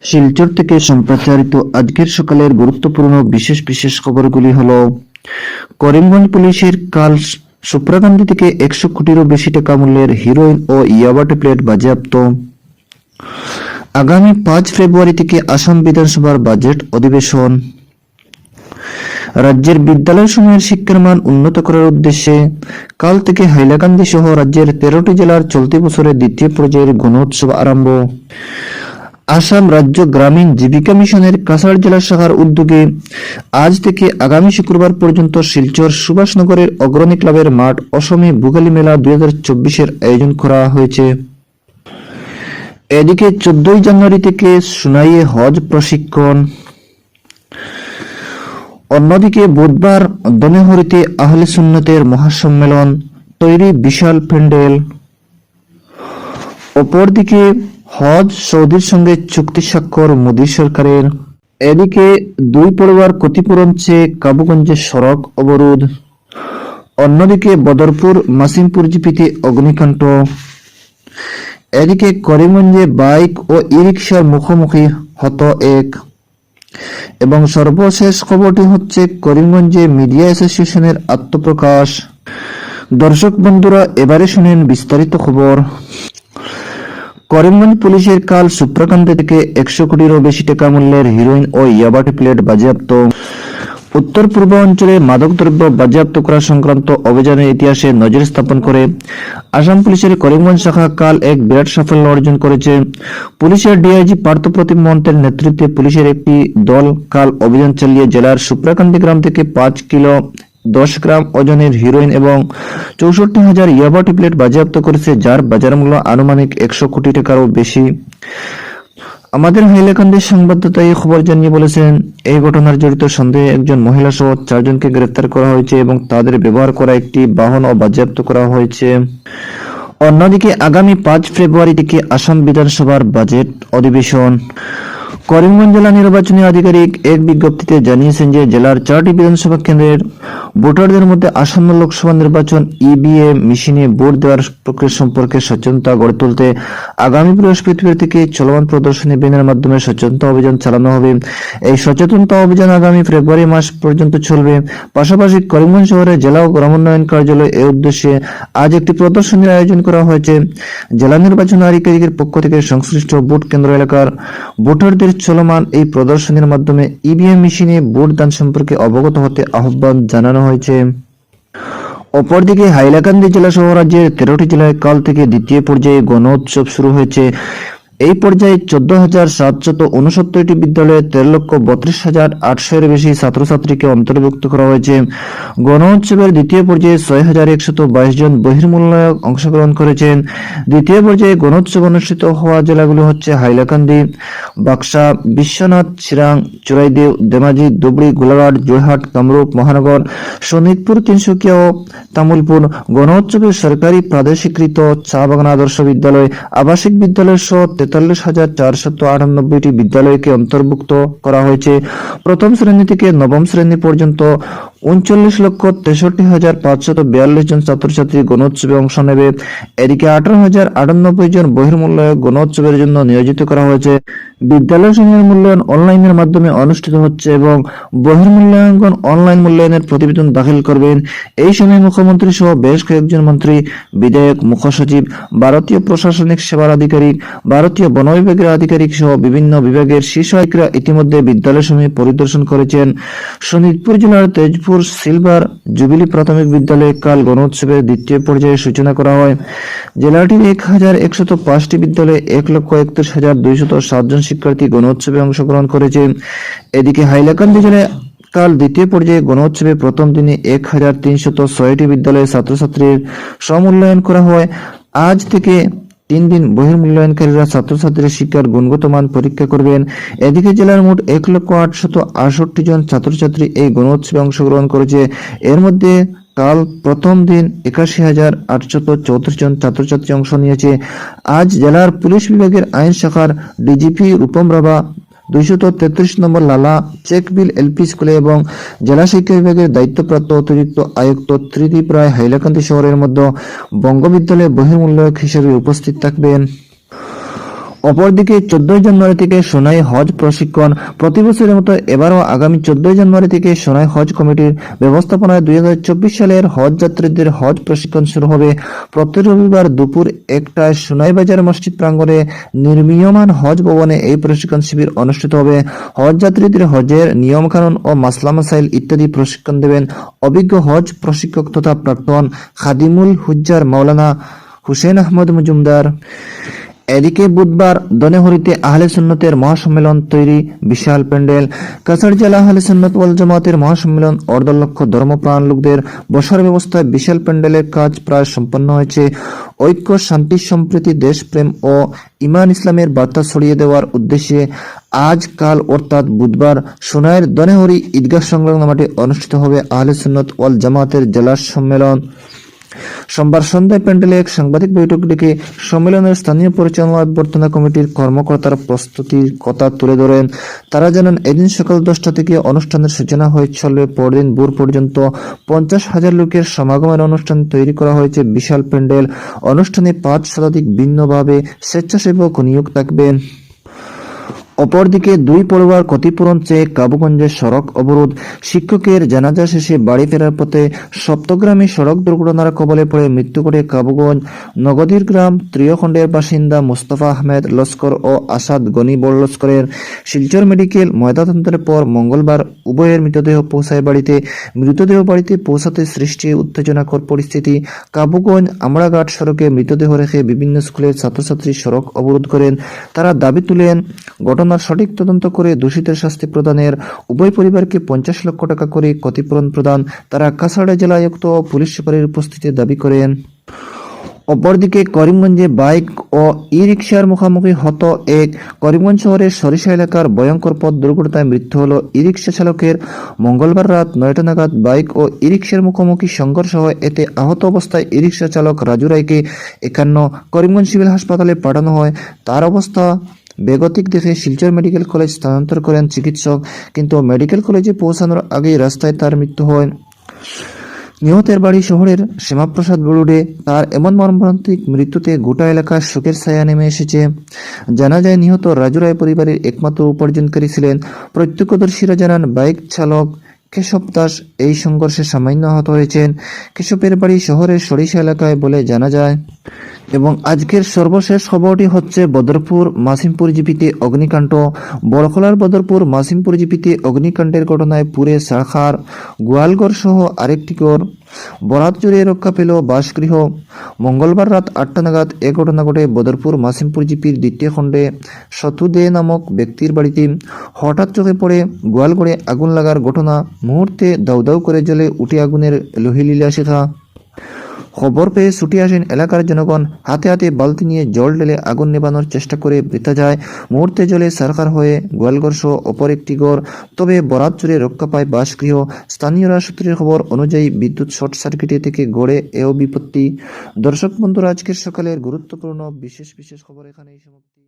শিলচর থেকে সম্প্রচারিত আজকের সকালের গুরুত্বপূর্ণ বিশেষ বিশেষ খবরগুলি হলো: করিমগঞ্জ পুলিশের কাল সুপ্রাকান্দি থেকে 100 কোটিরও বেশি টাকা মূল্যের হিরোইন ও ইয়াবা ট্যাবলেট বাজেয়াপ্ত। আগামী 5 ফেব্রুয়ারি থেকে আসাম বিধানসভার বাজেট অধিবেশন। রাজ্যের বিদ্যালয়সমূহের শিক্ষার মান উন্নত করার উদ্দেশ্যে কাল থেকে হাইলাকান্দি সহ রাজ্যের 13টি জেলার চলতি বছরের দ্বিতীয় পর্যায়ের গণোৎসব আরম্ভ। আসাম রাজ্য গ্রামীণ জীবিকা মিশনের কাছাড় জেলা শাখার উদ্যোগে আজ থেকে আগামী শুক্রবার পর্যন্ত শিলচর সুভাষনগরের অগ্রণী ক্লাবের মাঠ অসমে ভোগালী মেলা 2024-এর আয়োজন করা হয়েছে। এদিকে 14 জানুয়ারি থেকে সুনাইয়ে হজ প্রশিক্ষণ। অন্যদিকে বুধবার দনেহরিতে আহলে সুন্নতের মহাসম্মেলন, তৈরি বিশাল প্যান্ডেল। অপরদিকে হজ সৌদির সঙ্গে চুক্তি স্বাক্ষর মোদী সরকারের। এদিকে 2 পড়ুয়ার ক্ষতিপূরণ চেয়ে কাবুগঞ্জে সড়ক অবরোধ। অন্যদিকে বদরপুর মাসিমপুর জিপিতে অগ্নিকাণ্ড। এদিকে করিমগঞ্জে বাইক ও ই-রিকশার মুখোমুখি হত এক। এবং সর্বশেষ খবরটি হচ্ছে করিমগঞ্জে মিডিয়া অ্যাসোসিয়েশনের আত্মপ্রকাশ। দর্শক বন্ধুরা, এবারে শুনেন বিস্তারিত খবর। করিমগঞ্জ পুলিশের কাল সুপ্রাকান্দি থেকে 100 কোটিরও বেশি টাকা মূল্যের হিরোইন ও ইয়াবা ট্যাবলেট বাজেয়াপ্ত। উত্তর পূর্ব অঞ্চলে মাদকদ্রব্য বাজেয়াপ্ত করা সংক্রান্ত অভিযানের ইতিহাসে নজির স্থাপন করে আসাম পুলিশের করিমগঞ্জ শাখা কাল এক বিরাট সাফল্য অর্জন করেছে। পুলিশের ডিআইজি পার্থপ্রতিম মহন্তের নেতৃত্বে পুলিশের একটি দল কাল অভিযান চালিয়ে জেলার সুপ্রাকান্দি গ্রাম থেকে 5 কিলো 10 গ্রাম ওজনের হিরোইন এবং 64,000 ইয়াবা ট্যাবলেট বাজেয়াপ্ত করেছে, যার বাজার মূল্য আনুমানিক 100 কোটি টাকারও বেশি। আমাদের হাইলাকান্দির সংবাদদাতা এই খবর জানিয়ে বলেছেন, এই ঘটনার জড়িত সন্দেহে একজন মহিলা সহ 4 জনকে গ্রেফতার করা হয়েছে এবং তাদের ব্যবহার করা একটি বাহনও বাজেয়াপ্ত করা হয়েছে। অন্যদিকে আগামী 5 ফেব্রুয়ারি থেকে আসাম বিধানসভার বাজেট অধিবেশন। করিমগঞ্জ জেলা নির্বাচনী আধিকারিক এক বিজ্ঞপ্তিতে জানিয়েছেন যে জেলার 4টি বিধানসভা কেন্দ্রের ভোটারদের মধ্যে আসন্ন লোকসভা নির্বাচন ইভিএম মেশিনে ভোট দেওয়ার প্রক্রিয়া সম্পর্কে সচেতনতা গড়ে তুলতে আগামী বৃহস্পতিবার থেকে চলমান প্রদর্শনী ভ্যানের মাধ্যমে সচেতনতা অভিযান চালানো হবে। এই সচেতনতা অভিযান আগামী ফেব্রুয়ারি মাস পর্যন্ত চলবে। পাশাপাশি করিমগঞ্জ শহরে জেলা ও গ্রামোন্নয়ন কার্যালয় এই উদ্দেশ্যে আজ একটি প্রদর্শনীর আয়োজন করা হয়েছে। জেলা নির্বাচন আধিকারিকের পক্ষ থেকে সংশ্লিষ্ট ভোট কেন্দ্র এলাকার ভোটারদের চলমান এই প্রদর্শনীর মাধ্যমে ইভিএম মেশিনে ভোট দান সম্পর্কে অবগত হতে আহ্বান জানানো হয়েছে। অপরদিকে হাইলাকান্দি জেলা সহ রাজ্যের 13টি জেলায় কাল থেকে দ্বিতীয় পর্যায়ে গণোৎসব শুরু হয়েছে। এই পর্যায়ে 14,769টি বিদ্যালয়ে 13,32,800 এর বেশি ছাত্রছাত্রীকে অন্তর্ভুক্ত করা হয়েছে। গণোৎসবের দ্বিতীয় পর্যায়ে 6,122 জন বহির্মূল্যায়ক অংশগ্রহণ করেছেন। দ্বিতীয় পর্যায়ে গণোৎসব অনুষ্ঠিত হওয়া জেলাগুলো হচ্ছে হাইলাকান্দি, বাক্সা, বিশ্বনাথ, চিরাং, চুরাইদেও, ধেমাজি, ধুবড়ী, গোলাঘাট, জয়হাট, কামরূপ মহানগর, শোনিতপুর, তিনসুকিয়া ও তামুলপুর। গণোৎসবে সরকারি প্রাদেশিকৃত চা বাগান আদর্শ বিদ্যালয়, আবাসিক বিদ্যালয় সহ 43,498টি বিদ্যালয়কে অন্তর্ভুক্ত করা হয়েছে। প্রথম শ্রেণী থেকে নবম শ্রেণী পর্যন্ত 39,63,542 জন ছাত্রছাত্রী গণোৎসবে অংশ নেবে। এদিকে 18,098 জন বহির্মূল্যায়ক গণোৎসবের জন্য নিয়োজিত করা হয়েছে। বিদ্যালয় সমূহের মূল্যায়ন অনলাইনের মাধ্যমে অনুষ্ঠিত হচ্ছে এবং বহির্মূল্যায়নগণ অনলাইন মূল্যায়নের প্রতিবেদন দাখিল করবেন। এই সময় মুখ্যমন্ত্রী সহ বেশ কয়েকজন মন্ত্রী, বিধায়ক, মুখ্য সচিব, ভারতীয় প্রশাসনিক সেবার আধিকারিক, ভারতীয় বন বিভাগের আধিকারিক সহ বিভিন্ন বিভাগের শীর্ষ আধিকারিকরা ইতিমধ্যে বিদ্যালয়সমূহ পরিদর্শন করেছেন। শোনিতপুর জেলার তেজপুর সিলভার জুবিলি প্রাথমিক বিদ্যালয়ে কাল গণোৎসবের দ্বিতীয় পর্যায়ে সূচনা করা হয়। জেলাটির 1,105টি বিদ্যালয়ে 1,31,207 জন শিক্ষার্থী গণোৎসবে অংশগ্রহণ করেছে। এদিকে হাইলাকান্দি জেলায় কাল দ্বিতীয় পর্যায়ে গণোৎসবে প্রথম দিনে 1,306টি বিদ্যালয়ের ছাত্রছাত্রীর স্বমূল্যায়ন করা হয়। আজ থেকে 3 দিন বহির্মূল্যায়নকারীরা ছাত্রছাত্রীর শিক্ষার গুণগত মান পরীক্ষা করবেন। এদিকে জেলার মোট 1,868 জন ছাত্রছাত্রী এই গণোৎসবে অংশগ্রহণ করেছে। এর মধ্যে কাল প্রথম দিন 81,834 জন ছাত্রছাত্রী অংশ নিয়েছে। আজ জেলার পুলিশ বিভাগের আইন শাখার ডিজিপি রূপম রাভা 233 নম্বর লালা চেকবিল এলপি স্কুলে এবং জেলা শিক্ষা বিভাগের দায়িত্বপ্রাপ্ত অতিরিক্ত আয়ুক্ত ত্রিদীপ রায় হাইলাকান্দি শহরের মধ্যে বঙ্গ বিদ্যালয়ে বহির্মূল্যায়ক হিসেবে উপস্থিত থাকবেন। অপরদিকে 14 জানুয়ারি থেকে সোনাই হজ প্রশিক্ষণ। প্রতি বছরের মতো এবারও আগামী 14 জানুয়ারি থেকে সোনাই হজ কমিটির ব্যবস্থাপনায় 2024 সালের হজ যাত্রীদের হজ প্রশিক্ষণ শুরু হবে। প্রতি রবিবার দুপুর 1টায় সোনাই বাজার মসজিদ প্রাঙ্গণে নির্মীয়মান হজ ভবনে এই প্রশিক্ষণ শিবির অনুষ্ঠিত হবে। হজ যাত্রীদের হজের নিয়মকানুন ও মাসলা মাসাইল ইত্যাদি প্রশিক্ষণ দেবেন অভিজ্ঞ হজ প্রশিক্ষক তথা প্রাক্তন খাদিমুল হুজ্জার মাওলানা হুসেন আহমদ মজুমদার। এদিকে বুধবার দনেহরিতে আহলে সুন্নতের মহাসম্মেলন তৈরি, বিশাল প্যান্ডেল। কাছাড় জেলা আহলে সুন্নত ওয়াল জামাতের মহাসম্মেলন, অর্ধলক্ষ ধর্মপ্রাণ লোকদের বসার ব্যবস্থায় বিশাল প্যান্ডেলের কাজ প্রায় সম্পন্ন হয়েছে। ঐক্য, শান্তি, সম্প্রীতি, দেশপ্রেম ও ইমান ইসলামের বার্তা ছড়িয়ে দেওয়ার উদ্দেশ্যে আজ কাল অর্থাৎ বুধবার সোনাইয়ের দনেহরি ঈদগাহ সংলগ্ন মাঠে অনুষ্ঠিত হবে আহলে সুন্নত ওয়াল জামাতের জেলা সম্মেলন। সোমবার সন্ধ্যায় প্যান্ডেলে এক সাংবাদিক বৈঠক ডেকে সম্মেলনের স্থানীয় পরিচালনা অভ্যর্থনা কমিটির কর্মকর্তারা প্রস্তুতির কথা তুলে ধরেন। তারা জানান, এদিন সকাল 10টা থেকে অনুষ্ঠানের সূচনা হয়ে চলবে পরদিন ভোর পর্যন্ত। 50,000 লোকের সমাগমের অনুষ্ঠান তৈরি করা হয়েছে বিশাল প্যান্ডেল। অনুষ্ঠানে 5 শতাধিক ভিন্নভাবে স্বেচ্ছাসেবক নিয়োগ থাকবেন। অপরদিকে 2 পরিবার ক্ষতিপূরণ চেয়ে কাবুগঞ্জে সড়ক অবরোধ। শিক্ষকের জানাজা শেষে বাড়ি ফেরার পথে সপ্তগ্রামে সড়ক দুর্ঘটনার কবলে পড়ে মৃত্যু ঘটে কাবুগঞ্জ নগদীর গ্রাম ত্রিয়খণ্ডের বাসিন্দা মোস্তফা আহমেদ লস্কর ও আসাদ গনি বড় লস্করের। শিলচর মেডিকেল ময়নাতদন্তের পর মঙ্গলবার উভয়ের মৃতদেহ পৌঁছায় বাড়িতে। মৃতদেহ বাড়িতে পৌঁছাতে সৃষ্টি উত্তেজনাকর পরিস্থিতি। কাবুগঞ্জ আমড়াঘাট সড়কে মৃতদেহ রেখে বিভিন্ন স্কুলের ছাত্রছাত্রী সড়ক অবরোধ করেন। তারা দাবি তুলেন, ঘটনার সঠিক তদন্ত করে দোষীদের শাস্তি প্রদানের, উভয় পরিবারকে 50 লক্ষ টাকা করে ক্ষতিপূরণ প্রদান। তারা কাছাড় জেলা আয়ুক্ত ও পুলিশ সুপারের উপস্থিতিতে দাবি করেন। অপরদিকে করিমগঞ্জে বাইক ও ই রিকশার মুখোমুখি হত এক। করিমগঞ্জ শহরের সরিষা এলাকার ভয়ঙ্কর পথ দুর্ঘটনায় মৃত্যু হল ই রিকশা চালকের। মঙ্গলবার রাত 9টা নাগাদ বাইক ও ই রিকশার মুখোমুখি সংঘর্ষ হয়। এতে আহত অবস্থায় ই রিকশা চালক রাজু রায়কে 51 করিমগঞ্জ সিভিল হাসপাতালে পাঠানো হয়। তার অবস্থা বেগতিক দেখে শিলচর মেডিকেল কলেজ স্থানান্তর করেন চিকিৎসক, কিন্তু মেডিকেল কলেজে পৌঁছানোর আগেই রাস্তায় তার মৃত্যু হয়। নিহতের বাড়ি শহরের শ্যামাপ্রসাদ রোডে। তার এমন মর্মান্তিক মৃত্যুতে গোটা এলাকার শোকের ছায়া নেমে এসেছে। জানা যায়, নিহত রাজু রায় পরিবারের একমাত্র উপার্জনকারী ছিলেন। প্রত্যক্ষদর্শীরা জানান, বাইক চালক কেশব দাস এই সংঘর্ষে সামান্য আহত হয়েছেন। কেশবের বাড়ি শহরের সরিষা এলাকায় বলে জানা যায়। এবং আজকের সর্বশেষ খবরটি হচ্ছে বদরপুর মাসিমপুর জিপিতে অগ্নিকাণ্ড। বড়খলার বদরপুর মাসিমপুর জিপিতে অগ্নিকাণ্ডের ঘটনায় পুড়ে ছারখার গোয়ালঘর সহ আরেকটি ঘর। বরাত জুড়ে রক্ষা পেল বাসগৃহ। মঙ্গলবার রাত 8টা নাগাদ এ ঘটনা ঘটে বদরপুর মাসিমপুর জিপির দ্বিতীয় খণ্ডে সতু দে নামক ব্যক্তির বাড়িতে। হঠাৎ চোখে পড়ে গোয়ালঘরে আগুন লাগার ঘটনা। মুহূর্তে দাউ দাউ করে জ্বলে উঠে আগুনের লোহিলীলা শিখা। খবর পেয়ে ছুটে আসেন এলাকার জনগণ। হাতে হাতে বালতি নিয়ে জল ঢেলে আগুন নেভানোর চেষ্টা করে বৃথা যায়। মুহূর্তে জলে ছারখার হয়ে গোয়ালঘর সহ অপর একটি ঘর। তবে বরাত জুড়ে রক্ষা পায় বাসগৃহ। স্থানীয়রা সূত্রের খবর অনুযায়ী বিদ্যুৎ শর্ট সার্কিটে থেকে গড়ে এও বিপত্তি। দর্শক বন্ধুরা, আজকের সকালের গুরুত্বপূর্ণ বিশেষ খবর এখানেই সমাপ্তি।